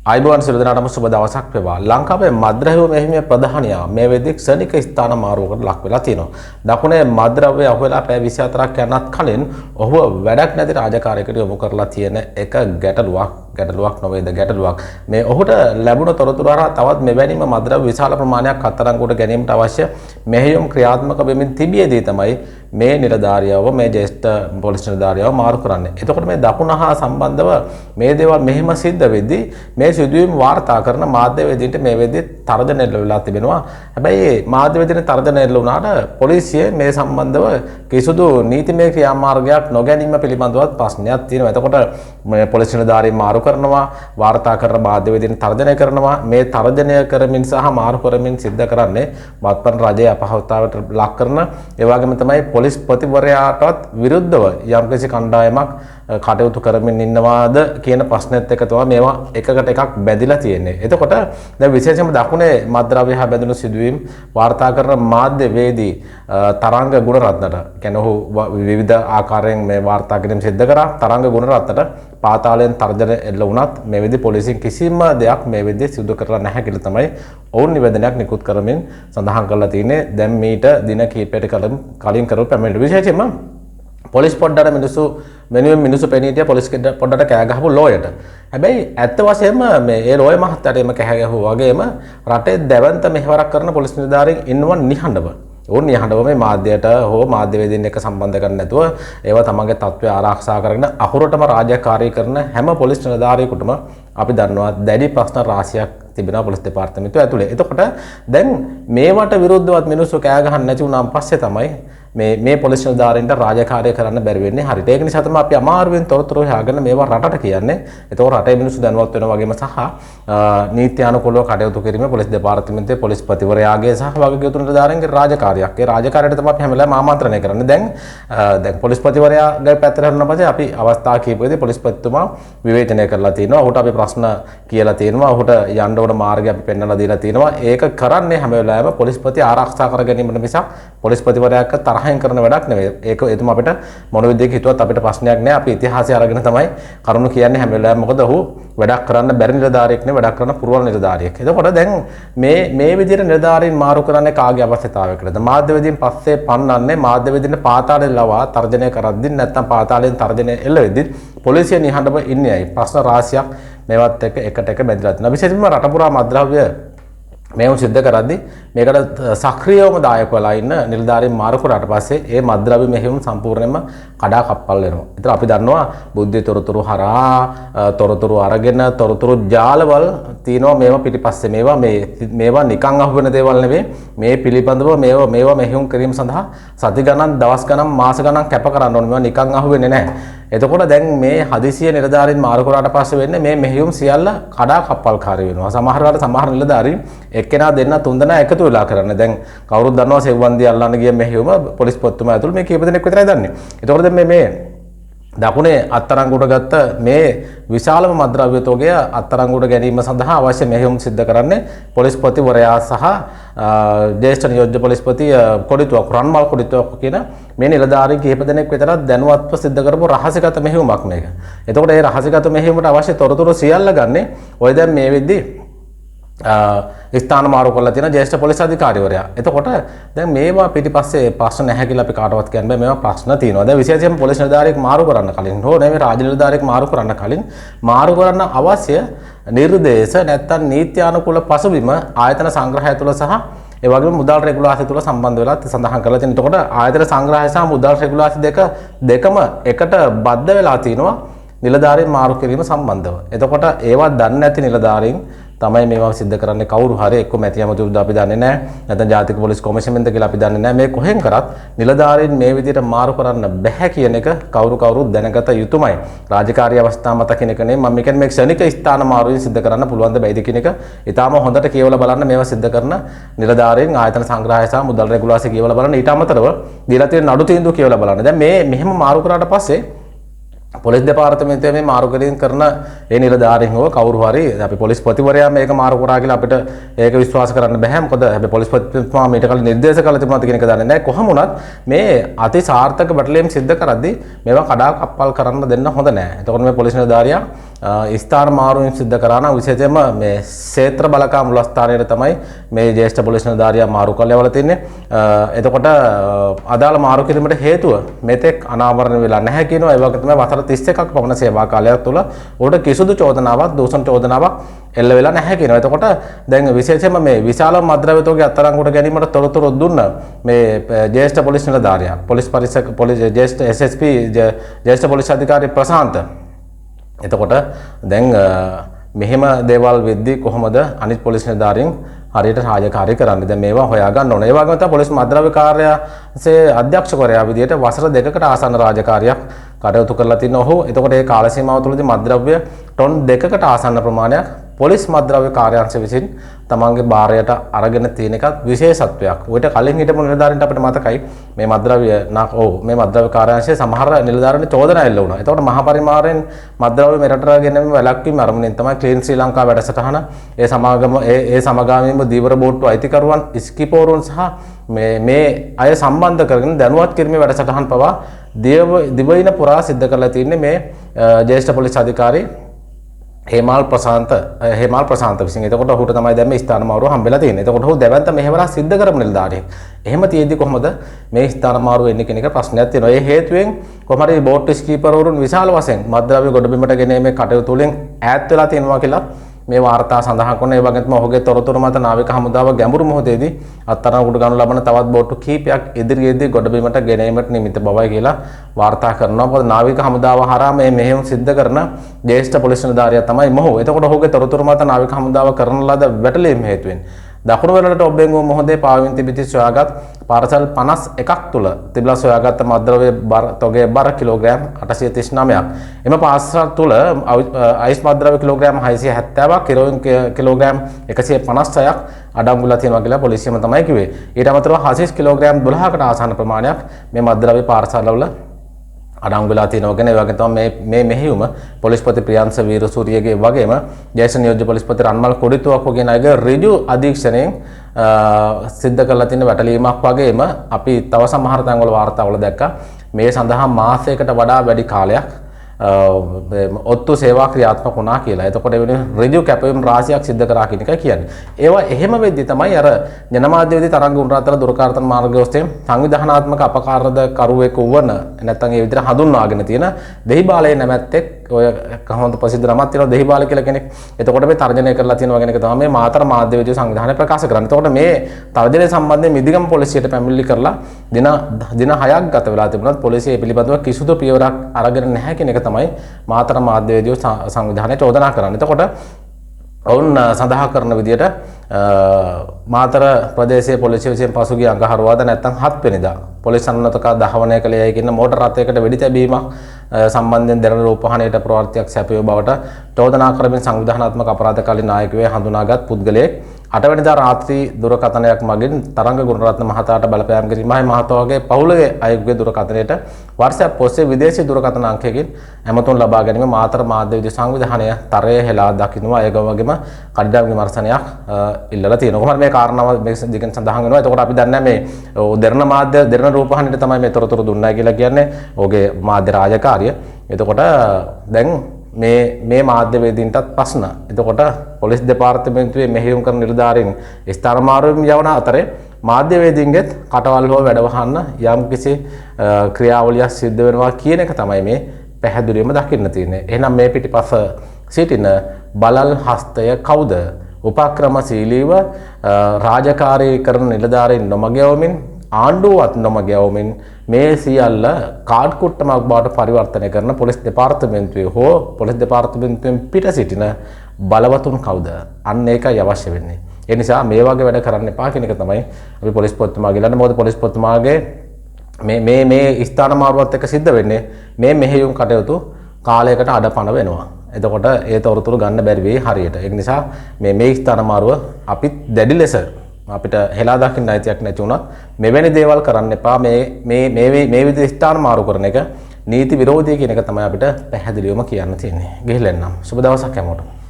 අයිබෝන් සිරුදනාටම සුබ දවසක් වේවා. ලංකාවේ මද්ද්‍රව්‍ය මෙහිමේ ප්‍රධානියා මේ වෙද්දී ක්ෂණික ස්ථාන මාරුවකට ලක් වෙලා තිනවා. දකුණේ මද්ද්‍රව්‍ය අහුවෙලා පැය 24ක් යනත් කලින් ඔහුව වැඩක් නැති රාජකාරියකට යොමු කරලා තියෙන එක ගැටලුවක් නොවේද මේ ඔහුට ලැබුණ තොරතුරු හරහා තවත් මෙවැනිම මද්ද්‍රව්‍ය විශාල ප්‍රමාණයක් අත්අඩංගුවට ගැනීමට අවශ්‍ය මෙහෙයුම් ක්‍රියාත්මක වෙමින් තිබියදී තමයි මේ නිලධාරියව මේ ජ්‍යෙෂ්ඨ පොලිස් නිලධාරියව මාරු කරන්නේ. එතකොට මේ දකුණ හා සම්බන්ධව මේ දේවල් මෙහෙම සිද්ධ වෙද්දී මේ සිදුවීම් වාර්තා කරන මාධ්‍යවේදීන්ට මේ වෙද්දී තර්ජන එල්ල වෙලා තිබෙනවා. හැබැයි මාධ්‍යවේදීන්ට තර්ජන එල්ල වුණාට පොලිසිය මේ සම්බන්ධව කිසිදු නීතිමය ක්‍රියාමාර්ගයක් නොගැනීම පිළිබඳව ප්‍රශ්නයක් තියෙනවා. එතකොට මේ පොලිස් නිලධාරීන් මාරු කරනවා, වාර්තා කරන මාධ්‍යවේදීන් තර්ජනය කරනවා. මේ තර්ජනය කරමින් සහ මාරු කරමින් සිද්ධ කරන්නේ මත්පැන් රජයේ අපහසුතාවට ලක් කරන ඒ වගේම තමයි පොලිස් ප්‍රතිවරයාටවත් විරුද්ධව යම්කිසි කණ්ඩායමක් කටයුතු කරමින් ඉන්නවාද කියන ප්‍රශ්නෙත් එක තමයි මේවා එකකට එකක් බැඳිලා තියෙන්නේ. එතකොට දැන් විශේෂයෙන්ම දකුණේ මද්ද්‍රව්‍ය හා බැඳුණු සිදුවීම් වාර්තා කරන මාධ්‍යවේදී තරංග ගුණරත්නට කියන්නේ ඔහු විවිධ ආකාරයෙන් මේ වාර්තා කිරීම සිද්ධ කරා. තරංග ගුණරත්නට පාතාලයෙන් තර්ජන එල්ල වුණත් මේ වෙද්දී පොලිසියෙන් කිසිම දෙයක් මේ වෙද්දී සිදු කරලා නැහැ කියලා තමයි ඔවුන් නිවේදනයක් නිකුත් කරමින් සඳහන් කරලා තියෙන්නේ. දැන් මීට දින කිහිපයකට කලින් කරපු පැමිණිලි විශේෂයෙන්ම පොලිස් පොඩ්ඩට මිනිස්සු පෙනී හිටිය පොලිස් පොඩ්ඩට කෑ ගහපු ලෝයට. හැබැයි ඇත්ත වශයෙන්ම මේ ඒ ලෝය මහත්තයාට එම කෑ ගැහුවා වගේම රටේ දැවන්ත මෙහෙවරක් කරන පොලිස් නිලධාරීන් ඉන්නව නිහඬව. ඕන් නිහඬව මේ මාධ්‍යයට හෝ මාධ්‍යවේදීන් එක්ක සම්බන්ධ කරන්නේ නැතුව ඒවා තමන්ගේ තත්ත්වය ආරක්ෂා කරගෙන අහුරටම රාජකාරී කරන හැම පොලිස් නිලධාරියෙකුටම අපි දන්නවා දැඩි ප්‍රශ්න රාශියක් තිබෙනවා පොලිස් දෙපාර්තමේන්තුව ඇතුලේ. එතකොට දැන් මේවට විරුද්ධවත් මිනිස්සු කෑ ගහන්න නැති වුණාන් පස්සේ තමයි මේ පොලිස් නිලධාරීන්ට රාජකාරිය කරන්න බැරි වෙන්නේ. හරියට ඒක නිසා තමයි අපි අමාරුවෙන් තොරතුරු හොයාගෙන මේවා රටට කියන්නේ. ඒතකොට රටේ මිනිස්සු දැනුවත් වෙනවා වගේම සහ නීත්‍යානුකූලව කටයුතු කිරීමේ පොලිස් දෙපාර්තමේන්තුවේ පොලිස් ප්‍රතිවරයාගේ සහ වගකීම් නිලධාරීන්ගේ රාජකාරියක්. ඒ රාජකාරියට තමයි අපි හැම වෙලාවෙම ආමන්ත්‍රණය කරන්නේ. දැන් පොලිස් ප්‍රතිවරයාගේ පැත්තට හරන පස්සේ අපි අවස්ථා කීපෙදී පොලිස් ප්‍රතිතුමා විවේචනය කරලා තියෙනවා. ඔහුට අපි ප්‍රශ්න කියලා තියෙනවා. ඔහුට යන්න ඕන මාර්ගය අපි පෙන්වලා දීලා තියෙනවා. ඒක කරන්නේ හැම වෙලාවෙම පොලිස් ප්‍රති ආරක්ෂා කර ගැනීමට මිසක් පොලිස් ප්‍රතිවරයාට තරහින් කරන වැඩක් නෙවෙයි. ඒක එතුම අපිට මොන විදිහක හිතුවත් අපිට ප්‍රශ්නයක් නෑ. අපි ඉතිහාසය අරගෙන තමයි කරුණු කියන්නේ හැම වෙලාවෙම. මොකද ඔහු වැඩක් කරන්න බැරි නිලධාරියෙක් නෙවෙයි, වැඩක් කරන්න පුරවල් නිලධාරියෙක්. එතකොට දැන් මේ විදිහට නිලධාරීන් මාරු කරන්නේ කාගේ අවශ්‍යතාවයකටද? මාධ්‍යවේදීන් පස්සේ පන්නන්නේ මාධ්‍යවේදීන් පාතාලේ ලවා තර්ජනය කරද්දී නැත්නම් පාතාලයෙන් තර්ජනය එල්ල වෙද්දී පොලිසිය නිහඬව ඉන්නේ ඇයි? ප්‍රශ්න රාශියක් මේවත් එක්ක එකට එක බැඳලා තියෙනවා. විශේෂයෙන්ම රට පුරා මද්ද්‍රව්‍ය මේව සිද්ධ කරද්දී මේකට සක්‍රියවම දායක වෙලා ඉන්න නිලධාරීන් මාරු කරාට පස්සේ ඒ මද්ද්‍රව්‍ය මෙහෙයුම් සම්පූර්ණයෙන්ම කඩා කප්පල් වෙනවා. ඒතර අපි දන්නවා බුද්ධි තොරතුරු හරහා තොරතුරු අරගෙන තොරතුරු ජාලවල තියෙනවා මේවා පිටිපස්සේ මේවා නිකන් අහුවෙන දේවල් නෙවෙයි. මේ පිළිබඳව මේවා මෙහෙයුම් කිරීම සඳහා සති ගණන් දවස් ගණන් මාස ගණන් කැප කරන්න ඕනේ. මේවා නිකන් අහුවෙන්නේ නැහැ. එතකොට දැන් මේ හදිසිය නිලධාරීන් මාරු කරාට පස්සේ වෙන්නේ මේ මෙහෙයුම් සියල්ල කඩා කප්පල්කාරී වෙනවා. සමහර වෙලාවට සමහර නිලධාරීන් එක්කෙනා දෙන්න තුන් දෙනා එකතු වෙලා කරන්නේ. දැන් කවුරුත් දන්නවා සෙව්වන්දි අල්ලන්න ගිය මෙහෙයුම පොලිස් පොත්තුමා ඇතුළු මේ කීප දෙනෙක් විතරයි දන්නේ. එතකොට දැන් මේ දකුණේ අත්අඩංගුවට ගත්ත මේ විශාලම මද්ද්‍රව්‍ය තෝගය අත්අඩංගුවට ගැනීම සඳහා අවශ්‍ය මෙහෙයුම් සිද්ධ කරන්නේ පොලිස් ප්‍රතිවරයා සහ ජ්‍යෙෂ්ඨ නියෝජ්‍ය පොලිස්පති කොඩිතුවක් රන්මල් කොඩිතුවක් කියන මේ නිලධාරීන් කිහිප දෙනෙක් විතරක් දැනුවත්ව සිද්ධ කරපු රහසිගත මෙහෙයුමක් මේක. එතකොට මේ රහසිගත මෙහෙයුමට අවශ්‍ය තොරතුරු සියල්ල ගන්නේ ඔය දැන් මේ වෙද්දී ස්ථාන මාරු කරලා තියෙන ජ්‍යෙෂ්ඨ පොලිස් අධිකාරිවරයා. එතකොට දැන් මේවා පිටිපස්සේ ප්‍රශ්න නැහැ කියලා අපි කාටවත් කියන්න බෑ. මේවා ප්‍රශ්න තියෙනවා. දැන් විශේෂයෙන්ම පොලිස් නිලධාරියෙක් මාරු කරන්න කලින් හෝ නෙවෙයි රාජ්‍ය නිලධාරියෙක් මාරු කරන්න කලින් මාරු කරන්න අවශ්‍ය නිර්දේශ නැත්තම් නීත්‍යානුකූල පසුබිම ආයතන සංග්‍රහය තුළ සහ ඒ වගේම මුදල් රෙගුලාසි තුළ සම්බන්ධ වෙලා සඳහන් කරලා තියෙනවා. එතකොට ආයතන සංග්‍රහය සහ මුදල් රෙගුලාසි දෙකම එකට බද්ධ වෙලා තිනවා නිලධාරීන් මාරු කිරීම සම්බන්ධව. එතකොට ඒවා දන්නේ නැති නිලධාරීන් තමයි මේවා සිද්ධ කරන්නේ. කවුරු හරි එක්ක මැති ඇමතුරුද අපි දන්නේ නැහැ. නැත්නම් ජාතික පොලිස් කොමිෂමෙන්ද කියලා අපි දන්නේ නැහැ. මේ කොහෙන් කරත් නිලධාරීන් මේ විදිහට මාරු කරන්න බෑ කියන එක කවුරුත් දැනගත යුතුමයි. රාජකාරී අවස්ථා මත කියන එක නෙමෙයි. මම කියන්නේ මේ ක්ෂණික ස්ථාන මාරුවෙන් සිද්ධ කරන්න පුළුවන් ද බැයිද කියන එක ඊටාම හොඳට කියවලා බලන්න මේවා සිද්ධ කරන නිලධාරීන් ආයතන සංග්‍රහය සහ මුදල් රෙගුලාසි කියවලා බලන්න. ඊට අමතරව දීලා තියෙන නඩු තීන්දුව කියවලා බලන්න. දැන් මෙහෙම මාරු කරාට පස්සේ පොලිස් දෙපාර්තමේන්තුවේ මේ මාරු කිරීම කරන ඒ නිලධාරීන් හෝ කවුරු හරි අපි පොලිස් ප්‍රතිවරයා මේක මාරු කරා කියලා අපිට ඒක විශ්වාස කරන්න බෑ. මොකද හැබැයි පොලිස් ප්‍රතිතුමා මීට කලින් නිර්දේශ කළ තිබුණාද කියන එක දන්නේ නැහැ. කොහොම වුණත් මේ අති සාර්ථක බටලීම් සිද්ධ කරද්දී මේවා කඩා කප්පල් කරන්න දෙන්න හොඳ නැහැ. එතකොට මේ පොලිස් නිලධාරියා ස්ථාන මාරුවෙන් සිද්ධ කරා නම් විශේෂයෙන්ම මේ ක්ෂේත්‍ර බලකා මුලස්ථානයේ තමයි මේ ජ්‍යෙෂ්ඨ පොලිස් නිලධාරියා මාරු කළ යවලා තින්නේ. එතකොට අදාළ මාරු කිරීමට හේතුව මෙතෙක් අනාවරණ වෙලා නැහැ කියනවා. ඒ වගේ තමයි වසර 31ක් පමණ සේවා කාලයක් තුළ උඩ කිසිදු චෝදනාවක් දූෂණ චෝදනාවක් එල්ල වෙලා නැහැ කියනවා. එතකොට දැන් විශේෂයෙන්ම මේ විශාල මද්ද්‍රව්‍යතෝගේ අත්අඩංගුවට ගැනීමට තොරතුරු දුන්න මේ ජ්‍යෙෂ්ඨ පොලිස් නිලධාරියා පොලිස් පරීක්ෂක පොලිස් ජ්‍යෙෂ්ඨ SSP ජ්‍යෙෂ්ඨ පොලිස් අධිකාරී ප්‍රශාන්ත. එතකොට දැන් මෙහෙම දේවල් වෙද්දී කොහොමද අනිත් පොලිස් නිලධාරීන් හරියට රාජකාරී කරන්නේ? දැන් මේවා හොයා ගන්න ඕනේ. ඒ වගේම තමයි පොලිස් මද්ද්‍රව්‍ය කාර්යාංශයේ අධ්‍යක්ෂකවරයා විදිහට වසර 2කට ආසන්න රාජකාරියක් කටයුතු කරලා තිනවා. ඔහු එතකොට ඒ කාල සීමාව තුළදී මද්ද්‍රව්‍ය ටොන් 2කට ආසන්න ප්‍රමාණයක් පොලිස් මද්ද්‍රව්‍ය කාර්යාංශය විසින් තමන්ගේ භාරයට අරගෙන තියෙන එකත් විශේෂත්වයක්. ඔයිට කලින් හිටපු නිලධාරීන්ට අපිට මතකයි මේ මද්ද්‍රව්‍ය මේ මද්ද්‍රව්‍ය කාර්යාංශයේ සමහර නිලධාරීන් චෝදනා එල්ල වුණා. එතකොට මහා පරිමාණයෙන් මද්ද්‍රව්‍ය මෙරට ගෙනීම වැළැක්වීම අරමුණෙන් තමයි ක්ලීන් ශ්‍රී ලංකා වැඩසටහන ඒ සමගාමීව දීවර බෝට්ටු අයිතිකරුවන් ස්කිපෝරුන් සහ මේ අය සම්බන්ධ කරගෙන දැනුවත් කිරීමේ වැඩසටහන් පවා දිවයින පුරා සිද්ධ කරලා තින්නේ මේ ජ්‍යෙෂ්ඨ පොලිස් අධිකාරී හේමාල් ප්‍රශාන්ත විසින්. එතකොට ඔහුට තමයි දැන් මේ ස්ථාන මාරුව හම්බෙලා තියෙන්නේ. එතකොට ඔහු දැවන්ත මෙහෙවරක් සිද්ධ කරපු නිලධාරියෙක්. එහෙම තියෙද්දි කොහොමද මේ ස්ථාන මාරුව එන්නේ කියන එක ප්‍රශ්නයක් තියෙනවා. ඒ හේතුවෙන් කොහොම හරි බෝට් ස්කීපර්වරුන් විශාල වශයෙන් මද්ද්‍රව්‍ය ගොඩබිමට ගෙනීමේ කටයුතු වලින් ඈත් වෙලා තියෙනවා කියලා මේ වාර්තා සඳහන් කරන. ඒ වගේම ඔහුගේ තොරතුරු මත නාවික හමුදාව ගැඹුරු මොහොතේදී අත්අඩංගුවට ගනු ලබන තවත් බෝට්ටු කීපයක් ඉදිරියේදී ගොඩබිමට ගෙනීමට නිමිත බවයි කියලා වාර්තා කරනවා. මොකද නාවික හමුදාව හරහා මේ මෙහෙයුම් සිද්ධ කරන ජ්‍යෙෂ්ඨ පොලිස් නිලධාරියා තමයි මොහු. එතකොට ඔහුගේ තොරතුරු මත නාවික හමුදාව කරන ලද වැටලීම් හේතුවෙන් දකුණු වෙරළට ඔබ්බෙන්ගුව මොහොතේ පාවින් තිබිති සොයාගත් පාර්සල් 51ක් තුල තිබලා සොයාගත් මද්ද්‍රව්‍ය තොගේ බර කිලෝග්‍රෑම් 839ක්. එම පාර්සල් තුල අයිස් මද්ද්‍රව්‍ය කිලෝග්‍රෑම් 670ක්, කෙරෝයින් කිලෝග්‍රෑම් 156ක් අඩංගුලා තියෙනවා කියලා පොලිසියම තමයි කිව්වේ. ඊට අමතරව හසිස් කිලෝග්‍රෑම් 12කට ආසන්න ප්‍රමාණයක් මේ මද්ද්‍රව්‍ය පාර්සල් වල අඩංගු වෙලා තියෙනවා. ඒ වගේ තමයි මේ මෙහෙයුම පොලිස්පති ප්‍රියංශ වීරසූරියගේ වගේම ජ්‍යෙෂ්ඨ නියෝජ්‍ය පොලිස්පති රන්මල් කොඩිතුවක් වගේ අයගේ ඍජු අධීක්ෂණයෙන් සිද්ධ කරලා තියෙන වැටලීමක් වගේම අපි තව සමහර තැන්වල වාර්තාවල දැක්කා මේ සඳහා මාසයකට වඩා වැඩි කාලයක් ඔත්තු සේවා ක්‍රියාත්මක වුණා කියලා. එතකොට වෙන ඍජු කැපවීම් රාශියක් සිද්ධ කරා කියන එක කියන්නේ. ඒවා එහෙම වෙද්දි තමයි අර ජනමාධ්‍යවේදී තරංග උණරතර දුරකථන මාර්ගය ඔස්සේ සංවිධානාත්මක අපකාරද කරුවෙකු වන නැත්නම් ඒ විදිහට හඳුන්වාගෙන තියෙන දෙහිබාලයේ නැමැත්තෙක් ඔය කහොන්ත ප්‍රසිද්ධ නමක් තියෙනවා දෙහිබාල කියලා කෙනෙක්. එතකොට මේ තර්ජනය කරලා තියෙනවා කියන එක තමයි මේ මාතර මාධ්‍යවේදී සංවිධානය ප්‍රකාශ කරන්නේ. එතකොට මේ තර්ජනය සම්බන්ධයෙන් මිදිගම පොලිසියට පැමිණිලි කරලා දින 6ක් ගත වෙලා තිබුණත් පොලිසිය පිළිබඳව කිසිදු පියවරක් අරගෙන නැහැ කියන එක තමයි මාතර මාධ්‍යවේදී සංවිධානයේ චෝදනා කරන්නේ. එතකොට ඔවුන් සඳහන් කරන විදිහට මාතර ප්‍රදේශයේ පොලිසිය විසින් පසුගිය අඟහරුවාද නැත්නම් 7 වෙනිදා පොලිස් සන්නතකා දහවනය කළේයි කියන මෝටර රථයකට වෙඩි තැබීමක් සම්බන්ධයෙන් දැරන රූපවාහිනියට ප්‍රවෘත්තියක් සැපයුව බවට චෝදනා කරමින් සංවිධානාත්මක අපරාධකාරී නායකයෙක් හඳුනාගත් පුද්ගලයෙක් 8 වෙනිදා රාත්‍රී දුරකථනයක් මගින් තරංග ගුණරත්න මහතාට බලපෑම් කිරීමයි මහතාගේ පවුලේ අයෙකුගේ දුරකථනයට WhatsApp ඔස්සේ විදේශී දුරකථන අංකයකින් ඇමතුම් ලබා ගැනීම මාතර මාධ්‍යවේදී සංවිධානය තරයේ හෙලා දකින්නවා. ඒක වගේම කඩිනම් විමර්ශනයක් ඉල්ලලා තියෙනවා. කොහොමද මේ කාරණාව මේ දිගින් සඳහන් වෙනවා. එතකොට අපි දන්නේ මේ දෙරණ මාධ්‍ය දෙරණ රූපවාහිනියට තමයි මේ තොරතුරු දුන්නා කියලා කියන්නේ. ඔහුගේ මාධ්‍ය රාජකාරිය. එතකොට දැන් මේ මාධ්‍යවේදීන්ටත් ප්‍රශ්න. එතකොට පොලිස් දෙපාර්තමේන්තුවේ මෙහෙයුම් කරන නිලධාරීන් ස්ථාන මාරුවෙන් යවන අතරේ මාධ්‍යවේදීන්ගෙත් කටවල් හෝ වැඩ වහන්න යම් කිසි ක්‍රියාවලියක් සිද්ධ වෙනවා කියන එක තමයි මේ පැහැදිලිවම දකින්න තියෙන්නේ. එහෙනම් මේ පිටිපස සිටින බලල් හස්තය කවුද? උපක්‍රමශීලීව රාජකාරී කරන නිලධාරීන් නොමගයවමින් ආණ්ඩුවත් නොමගයවමින් මේ සියල්ල කාඩ් කුට්ටමක් බවට පරිවර්තනය කරන පොලිස් දෙපාර්තමේන්තුවේ හෝ පොලිස් දෙපාර්තමේන්තුවෙන් පිට සිටින බලවතුන් කවුද? අන්න ඒකයි අවශ්‍ය වෙන්නේ. ඒ නිසා මේ වගේ වැඩ කරන්න එපා කියන එක තමයි අපි පොලිස් පොත්තුමාගේ ළඟ. මොකද පොලිස් පොත්තුමාගේ මේ ස්ථාන මාරුවත් එක්ක සිද්ධ වෙන්නේ මේ මෙහෙයුම් කටයුතු කාලයකට අඩපණ වෙනවා. එතකොට ඒ තොරතුරු ගන්න බැරි වෙයි හරියට. ඒ නිසා මේ ස්ථාන මාරුව අපි දැඩි ලෙස අපිට හෙලා දකින්න අයිතියක් නැති වුණත් මෙවැනි දේවල් කරන්න එපා. මේ විදිහට ස්ථාන මාරු කරන එක නීති විරෝධී කියන එක තමයි අපිට පැහැදිලිවම කියන්න තියෙන්නේ. ගිහිල්ලා එන්නම්. සුබ දවසක් හැමෝටම.